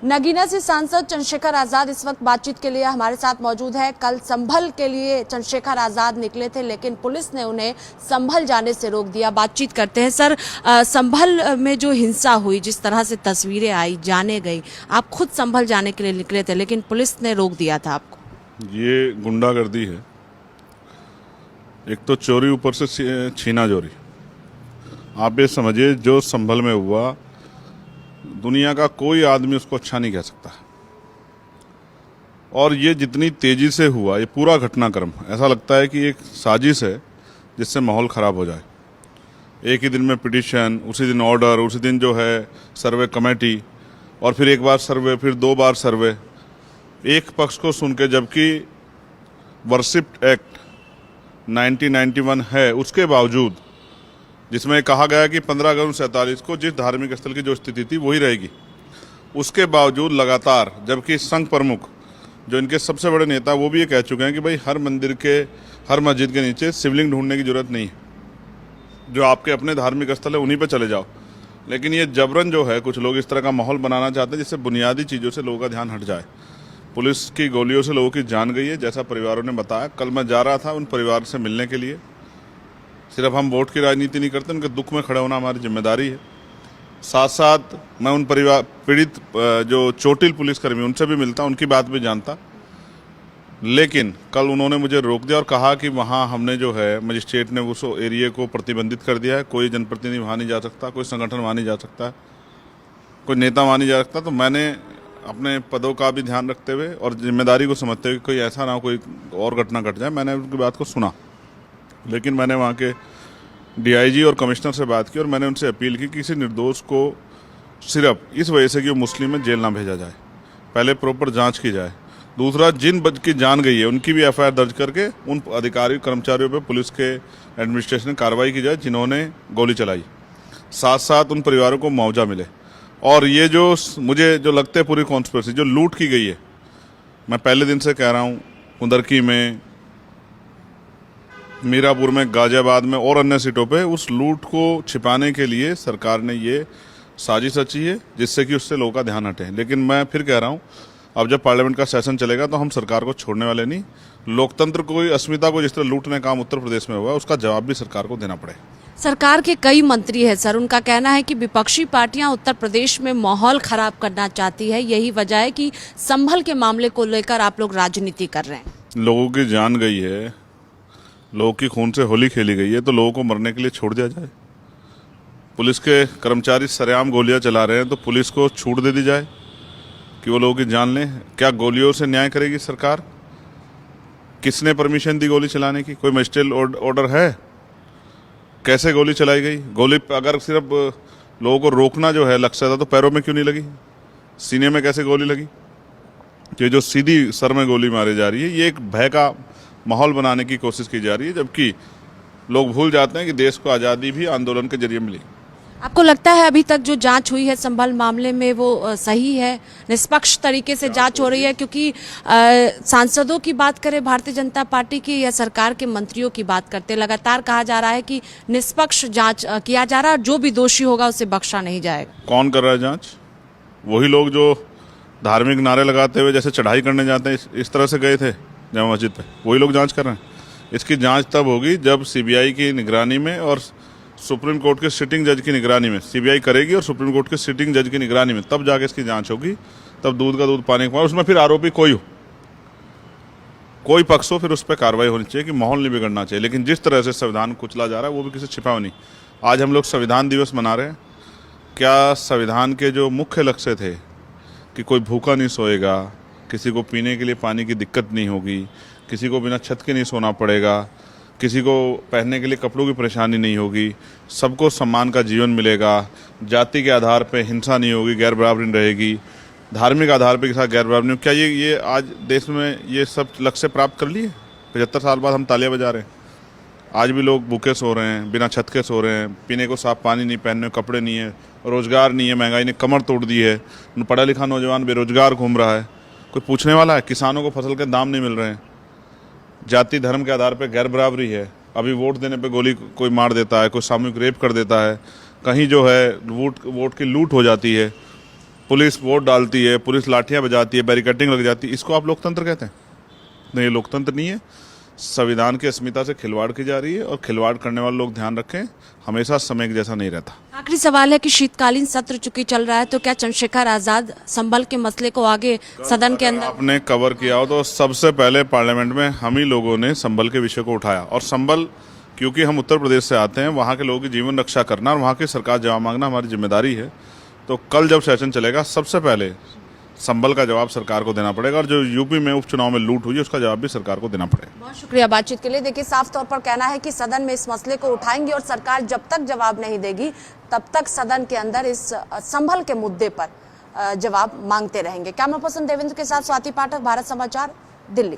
नगीना से सांसद चंद्रशेखर आजाद इस वक्त बातचीत के लिए हमारे साथ मौजूद है। कल संभल के लिए चंद्रशेखर आजाद निकले थे, लेकिन पुलिस ने उन्हें संभल जाने से रोक दिया। बातचीत करते हैं। सर, संभल में जो हिंसा हुई, जिस तरह से तस्वीरें आई, जाने गई, आप खुद संभल जाने के लिए निकले थे, लेकिन पुलिस ने रोक दिया था आपको। ये गुंडागर्दी है। एक तो चोरी, ऊपर से छीना चोरी। आप ये समझिए, जो संभल में हुआ, दुनिया का कोई आदमी उसको अच्छा नहीं कह सकता। और ये जितनी तेजी से हुआ, ये पूरा घटनाक्रम, ऐसा लगता है कि एक साजिश है जिससे माहौल खराब हो जाए। एक ही दिन में पिटीशन, उसी दिन ऑर्डर, उसी दिन जो है सर्वे कमेटी, और फिर एक बार सर्वे, फिर 2 बार सर्वे, एक पक्ष को सुन के। जबकि वर्शिप एक्ट 1991 है, उसके बावजूद, जिसमें कहा गया कि 15 अगस्त 1947 को जिस धार्मिक स्थल की जो स्थिति थी वही रहेगी, उसके बावजूद लगातार, जबकि संघ प्रमुख जो इनके सबसे बड़े नेता, वो भी ये कह चुके हैं कि भाई हर मंदिर के, हर मस्जिद के नीचे शिवलिंग ढूंढने की जरूरत नहीं है, जो आपके अपने धार्मिक स्थल है उन्हीं पर चले जाओ। लेकिन ये जबरन जो है, कुछ लोग इस तरह का माहौल बनाना चाहते हैं जिससे बुनियादी चीज़ों से लोगों का ध्यान हट जाए। पुलिस की गोलियों से लोगों की जान गई है, जैसा परिवारों ने बताया। कल मैं जा रहा था उन परिवार से मिलने के लिए। सिर्फ हम वोट की राजनीति नहीं करते, उनके दुख में खड़े होना हमारी जिम्मेदारी है। साथ साथ मैं उन परिवार पीड़ित जो चोटिल पुलिसकर्मी, उनसे भी मिलता, उनकी बात भी जानता। लेकिन कल उन्होंने मुझे रोक दिया और कहा कि वहाँ हमने जो है, मजिस्ट्रेट ने उस एरिया को प्रतिबंधित कर दिया है, कोई जनप्रतिनिधि वहाँ नहीं जा सकता, कोई संगठन वहाँ नहीं जा सकता, कोई नेता वहाँ नहीं जा सकता। तो मैंने अपने पदों का भी ध्यान रखते हुए और जिम्मेदारी को समझते हुए, कोई ऐसा ना हो कोई और घटना घट जाए, मैंने उनकी बात को सुना। लेकिन मैंने वहाँ के डीआईजी और कमिश्नर से बात की और मैंने उनसे अपील की कि किसी निर्दोष को सिर्फ इस वजह से कि वो मुस्लिम है, जेल ना भेजा जाए। पहले प्रॉपर जांच की जाए। दूसरा, जिन बच की जान गई है उनकी भी एफआईआर दर्ज करके उन अधिकारी कर्मचारियों पर पुलिस के एडमिनिस्ट्रेशन में कार्रवाई की जाए जिन्होंने गोली चलाई। साथ साथ उन परिवारों को मुआवजा मिले। और ये जो मुझे जो लगता है पूरी कॉन्स्पिरेसी जो लूट की गई है, मैं पहले दिन से कह रहा हूँ, कुंदरकी में, मीरापुर में, गाजियाबाद में और अन्य सीटों पे, उस लूट को छिपाने के लिए सरकार ने ये साजिश रची है जिससे कि उससे लोगों का ध्यान हटे। लेकिन मैं फिर कह रहा हूँ, अब जब पार्लियामेंट का सेशन चलेगा तो हम सरकार को छोड़ने वाले नहीं। लोकतंत्र को, अस्मिता को जिस तरह लूटने का काम उत्तर प्रदेश में हुआ, उसका जवाब भी सरकार को देना पड़े। सरकार के कई मंत्री हैं सर, उनका कहना है कि विपक्षी पार्टियां उत्तर प्रदेश में माहौल खराब करना चाहती है, यही वजह है कि संभल के मामले को लेकर आप लोग राजनीति कर रहे हैं। लोगों की जान गई है, लोगों की खून से होली खेली गई है, तो लोगों को मरने के लिए छोड़ दिया जाए। पुलिस के कर्मचारी सरेआम गोलियां चला रहे हैं, तो पुलिस को छूट दे दी जाए कि वो लोगों की जान लें। क्या गोलियों से न्याय करेगी सरकार? किसने परमिशन दी गोली चलाने की? कोई मजिस्ट्रेट ऑर्डर है? कैसे गोली चलाई गई? गोली अगर सिर्फ लोगों को रोकना जो है लक्ष्य था, तो पैरों में क्यों नहीं लगी? सीने में कैसे गोली लगी? ये जो सीधी सर में गोली मारी जा रही है, ये एक भय का माहौल बनाने की कोशिश की जा रही है, जबकि लोग भूल जाते हैं कि देश को आज़ादी भी आंदोलन के जरिए मिली। आपको लगता है अभी तक जो जांच हुई है संभल मामले में, वो सही है, निष्पक्ष तरीके से जांच हो रही है? क्योंकि सांसदों की बात करें भारतीय जनता पार्टी की या सरकार के मंत्रियों की बात करते, लगातार कहा जा रहा है कि निष्पक्ष जांच किया जा रहा है और जो भी दोषी होगा उसे बख्शा नहीं जाएगा। कौन कर रहा है जांच? वही लोग जो धार्मिक नारे लगाते हुए जैसे चढ़ाई करने जाते हैं, इस तरह से गए थे जामा मस्जिद पे, वही लोग जांच कर रहे हैं। इसकी जांच तब होगी जब सीबीआई की निगरानी में और सुप्रीम कोर्ट के सिटिंग जज की निगरानी में, सीबीआई करेगी और सुप्रीम कोर्ट के सिटिंग जज की निगरानी में, तब जाके इसकी जांच होगी। तब दूध का दूध पानी का पानी। उसमें फिर आरोपी कोई हो, कोई पक्ष हो, फिर उस पर कार्रवाई होनी चाहिए कि माहौल नहीं बिगड़ना चाहिए। लेकिन जिस तरह से संविधान कुचला जा रहा है, वो भी किसी छिपा नहीं। आज हम लोग संविधान दिवस मना रहे हैं। क्या संविधान के जो मुख्य लक्ष्य थे कि कोई भूखा नहीं सोएगा, किसी को पीने के लिए पानी की दिक्कत नहीं होगी, किसी को बिना छत के नहीं सोना पड़ेगा, किसी को पहनने के लिए कपड़ों की परेशानी नहीं होगी, सबको सम्मान का जीवन मिलेगा, जाति के आधार पर हिंसा नहीं होगी, गैर बराबरी रहेगी, धार्मिक आधार पर के साथ गैर बराबरी, क्या ये आज देश में ये सब लक्ष्य प्राप्त कर लिए? 75 साल बाद हम तालियां बजा रहे हैं। आज भी लोग भूखे सो रहे हैं, बिना छत के सो रहे हैं, पीने को साफ पानी नहीं, पहनने को कपड़े नहीं है, रोजगार नहीं है, महंगाई ने कमर तोड़ दी है, पढ़ा लिखा नौजवान बेरोजगार घूम रहा है। कोई पूछने वाला है? किसानों को फसल के दाम नहीं मिल रहे हैं, जाति धर्म के आधार पर गैर बराबरी है, अभी वोट देने पे गोली कोई मार देता है, कोई सामूहिक रेप कर देता है, कहीं जो है वोट की लूट हो जाती है। पुलिस वोट डालती है, पुलिस लाठियां बजाती है, बैरिकेडिंग लग जाती है, इसको आप लोकतंत्र कहते हैं? नहीं, ये लोकतंत्र नहीं है। संविधान की अस्मिता से खिलवाड़ की जा रही है और खिलवाड़ करने वाले लोग ध्यान रखें, हमेशा समय के जैसा नहीं रहता। आखिरी सवाल है कि शीतकालीन सत्र चूंकि चल रहा है तो क्या चंद्रशेखर आजाद संभल के मसले को आगे सदन के अंदर आपने कवर किया हो तो सबसे पहले पार्लियामेंट में हम ही लोगों ने संभल के विषय को उठाया, और संभल क्योंकि हम उत्तर प्रदेश से आते हैं, वहाँ के लोगों की जीवन रक्षा करना और वहाँ की सरकार जवाब मांगना हमारी जिम्मेदारी है। तो कल जब सेशन चलेगा सबसे पहले संभल का जवाब सरकार को देना पड़ेगा, और जो यूपी में उपचुनाव में लूट हुई है उसका जवाब भी सरकार को देना पड़ेगा। बहुत शुक्रिया बातचीत के लिए। देखिए, साफ तौर पर कहना है कि सदन में इस मसले को उठाएंगे और सरकार जब तक जवाब नहीं देगी तब तक सदन के अंदर इस संभल के मुद्दे पर जवाब मांगते रहेंगे। कैमरा पर्सन देवेंद्र के साथ स्वाति पाठक, भारत समाचार, दिल्ली।